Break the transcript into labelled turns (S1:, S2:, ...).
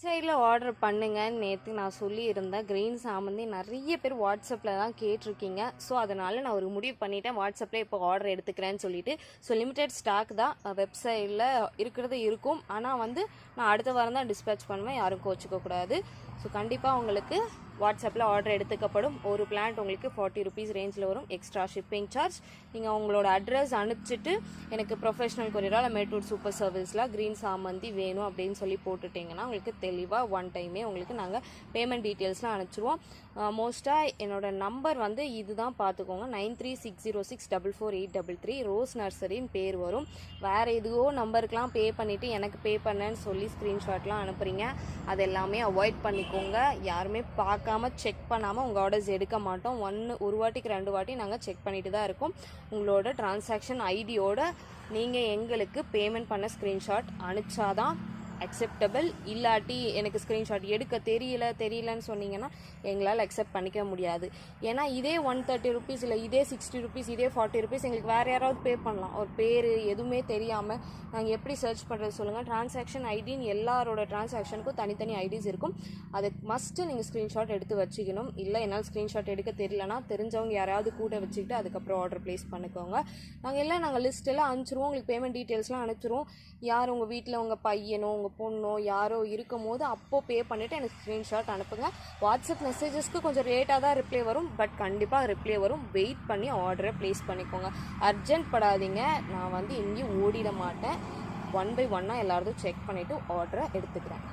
S1: சைடில் ஆர்டர் பண்ணுங்கன்னு நேற்று நான் சொல்லியிருந்தேன். கிரீன் சாமந்தி நிறைய பேர் வாட்ஸ்அப்பில் தான் கேட்டிருக்கீங்க. ஸோ அதனால் நான் ஒரு முடிவு பண்ணிட்டேன், வாட்ஸ்அப்பில் இப்போ ஆர்டர் எடுத்துக்கிறேன்னு சொல்லிட்டு. ஸோ லிமிடெட் ஸ்டாக் தான், வெப்சைட்டில் இருக்கிறது இருக்கும். ஆனால் நான் அடுத்த வாரம் தான் டிஸ்பேச் பண்ணுவேன், யாரும் கோச்சிக்கக்கூடாது. ஸோ கண்டிப்பாக உங்களுக்கு வாட்ஸ்அப்பில் ஆர்டர் எடுத்துக்கப்படும். ஒரு பிளான்ட் உங்களுக்கு 40 rupees ரேஞ்சில் வரும், எக்ஸ்ட்ரா ஷிப்பிங் சார்ஜ். நீங்கள் உங்களோட அட்ரஸ் அனுப்பிச்சிட்டு எனக்கு ப்ரொஃபஷனல் கொரியரால் மேட்டூர் சூப்பர் சர்வீஸில் க்ரீன் சாமந்தி வேணும் அப்படின்னு சொல்லி போட்டுட்டிங்கன்னா உங்களுக்கு தெளிவாக ஒன் டைமே உங்களுக்கு நாங்கள் பேமெண்ட் டீட்டெயில்ஸ்லாம் அனுப்பிச்சிடுவோம். மோஸ்ட்டாக என்னோட நம்பர் இதுதான் பார்த்துக்கோங்க, 9360644833. ரோஸ் நர்சரின்னு பேர் வரும். வேறு எதுவோ நம்பருக்கெலாம் பே பண்ணிவிட்டு எனக்கு பே பண்ணேன்னு சொல்லி ஸ்க்ரீன்ஷாட்லாம் அனுப்புகிறீங்க, அது எல்லாமே அவாய்ட் பண்ணிக்கோங்க. யாருமே பார்க்காம செக் பண்ணாமல் உங்கள் ஆர்டர்ஸ் எடுக்க மாட்டோம். ஒரு வாட்டிக்கு 2 வாட்டி நாங்கள் செக் பண்ணிட்டு தான் இருக்கோம். உங்களோட டிரான்சாக்ஷன் ஐடியோட நீங்கள் எங்களுக்கு பேமெண்ட் பண்ண ஸ்க்ரீன்ஷாட் அனுப்பிச்சாதான் அக்செப்டபிள். இல்லாட்டி எனக்கு ஸ்க்ரீன்ஷாட் எடுக்க தெரியலன்னு சொன்னீங்கன்னா எங்களால் அக்செப்ட் பண்ணிக்க முடியாது. ஏன்னா இதே 130 rupees இல்லை இதே 60 rupees இதே 40 rupees எங்களுக்கு வேறு யாராவது பே பண்ணலாம். ஒரு பேர் எதுவுமே தெரியாமல் நாங்கள் எப்படி சர்ச் பண்ணுறது சொல்லுங்கள். டிரான்சாக்ஷன் ஐடின்னு எல்லாரோட டிரான்சாக்ஷனுக்கும் தனித்தனி ஐடிஸ் இருக்கும். அதை மஸ்ட்டு நீங்கள் ஸ்க்ரீன்ஷாட் எடுத்து வச்சுக்கணும். இல்லை என்னால் ஸ்க்ரீன்ஷாட் எடுக்க தெரியலனா தெரிஞ்சவங்க யாராவது கூட வச்சுக்கிட்டு அதுக்கப்புறம் ஆர்டர் ப்ளேஸ் பண்ணிக்கோங்க. நாங்கள் லிஸ்ட் எல்லாம் அனுப்பிச்சிருவோம், உங்களுக்கு பேமெண்ட் டீட்டெயில்ஸ்லாம் அனுப்பிச்சிருவோம். யார் உங்கள் வீட்டில் உங்கள் பையனோ உங்கள் பொண்ணோ யாரோ இருக்கும் போது அப்போது பே பண்ணிவிட்டு எனக்கு ஸ்க்ரீன்ஷாட் அனுப்புங்க. வாட்ஸ்அப் மெசேஜஸ்க்கு கொஞ்சம் லேட்டாக தான் ரிப்ளை வரும், பட் கண்டிப்பாக ரிப்ளை வரும். வெயிட் பண்ணி ஆர்டரை ப்ளேஸ் பண்ணிக்கோங்க. அர்ஜென்ட் படாதீங்க, நான் எங்கேயும் ஓடிட மாட்டேன். 1 by 1 எல்லாரும் செக் பண்ணிவிட்டு ஆர்டரை எடுத்துக்கிறேன்.